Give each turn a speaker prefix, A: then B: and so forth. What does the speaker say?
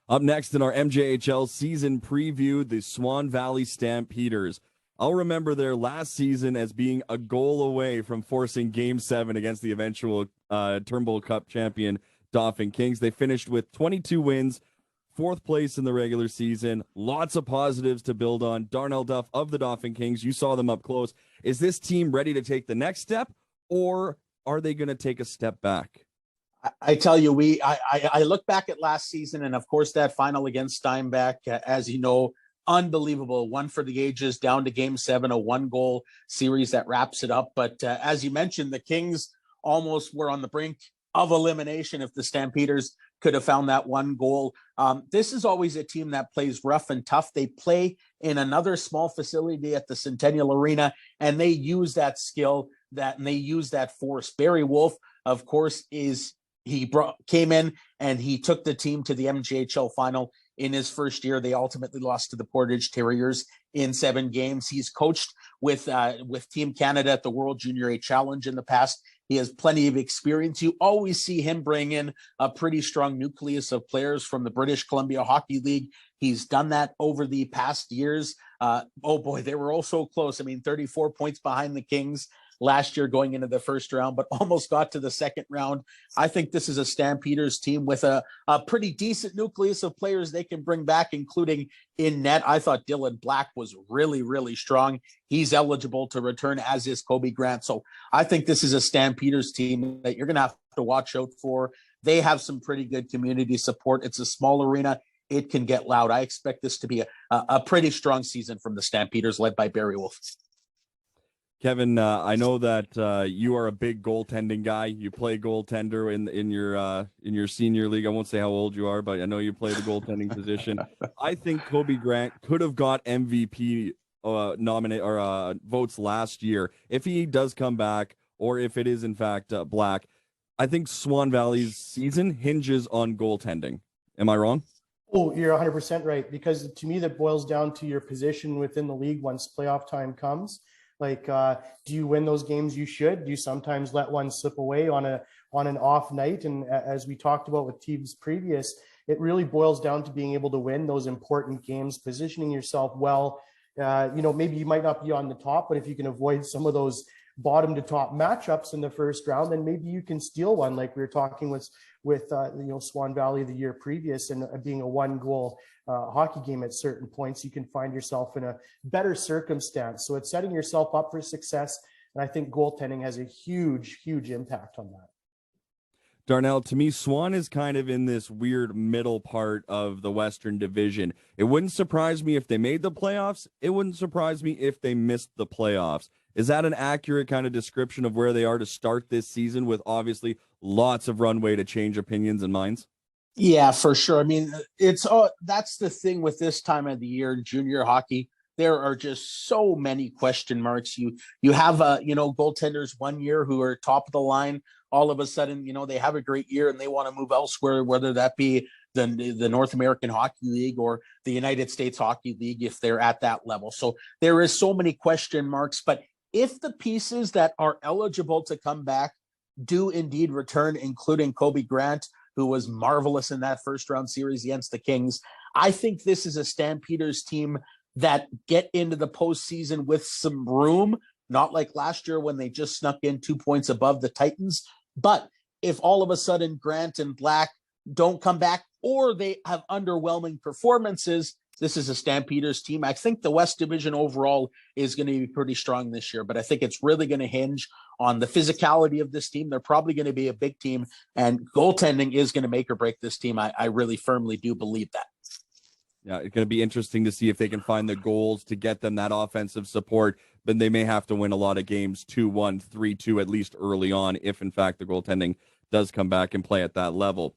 A: Up next in our MJHL season preview, the Swan Valley Stampeders. I'll remember their last season as being a goal away from forcing Game 7 against the eventual Turnbull Cup champion Dauphin Kings. They finished with 22 wins, fourth place in the regular season. Lots of positives to build on. Darnell Duff of the Dauphin Kings, you saw them up close. Is this team ready to take the next step, or are they going to take a step back?
B: I tell you, I look back at last season, and of course that final against Steinbach, as you know, unbelievable. One for the ages, down to Game 7, a one-goal series that wraps it up. But as you mentioned, the Kings almost were on the brink of elimination if the Stampeders could have found that one goal. This is always a team that plays rough and tough. They play in another small facility at the Centennial Arena, and they use that skill and they use that force. Barry Wolf, of course, came in and he took the team to the MJHL final in his first year. They ultimately lost to the Portage Terriers in 7 games. He's coached with Team Canada at the World Junior A Challenge in the past. He has plenty of experience. You always see him bring in a pretty strong nucleus of players from the British Columbia Hockey League. He's done that over the past years. Oh boy, they were all so close. I mean, 34 points behind the Kings last year going into the first round, but almost got to the second round. I think this is a Stampeders team with a pretty decent nucleus of players they can bring back, including in net. I thought Dylan Black was really, really strong. He's eligible to return, as is Kobe Grant. So I think this is a Stampeders team that you're going to have to watch out for. They have some pretty good community support. It's a small arena. It can get loud. I expect this to be a pretty strong season from the Stampeders, led by Barry Wolf.
A: Kevin, I know that you are a big goaltending guy. You play goaltender in your senior league. I won't say how old you are, but I know you play the goaltending position. I think Kobe Grant could have got MVP votes last year if he does come back, or if it is in fact Black. I think Swan Valley's season hinges on goaltending. Am I wrong?
C: Oh, you're 100% right, because to me that boils down to your position within the league once playoff time comes. Like, do you win those games? You should. Do you sometimes let one slip away on an off night? And as we talked about with teams previous, it really boils down to being able to win those important games, positioning yourself well. Maybe you might not be on the top, but if you can avoid some of those bottom to top matchups in the first round, then maybe you can steal one, like we were talking with Swan Valley the year previous, and being a one-goal hockey game at certain points, you can find yourself in a better circumstance. So it's setting yourself up for success, and I think goaltending has a huge, huge impact on that.
A: Darnell, to me, Swan is kind of in this weird middle part of the Western Division. It wouldn't surprise me if they made the playoffs. It wouldn't surprise me if they missed the playoffs. Is that an accurate kind of description of where they are to start this season, with obviously lots of runway to change opinions and minds?
B: Yeah, for sure. I mean, that's the thing with this time of the year in junior hockey. There are just so many question marks. You have goaltenders one year who are top of the line. All of a sudden, they have a great year and they want to move elsewhere, whether that be the North American Hockey League or the United States Hockey League, if they're at that level. So there is so many question marks. But if the pieces that are eligible to come back do indeed return, including Kobe Grant, who was marvelous in that first round series against the Kings, I think this is a Stampeders team that get into the postseason with some room, not like last year when they just snuck in 2 points above the Titans. But if all of a sudden Grant and Black don't come back, or they have underwhelming performances, this is a Stampeders team. I think the West Division overall is going to be pretty strong this year, but I think it's really going to hinge on the physicality of this team. They're probably going to be a big team, and goaltending is going to make or break this team. I really firmly do believe that.
A: Yeah, it's going to be interesting to see if they can find the goals to get them that offensive support, but they may have to win a lot of games 2-1, 3-2, at least early on, if in fact the goaltending does come back and play at that level.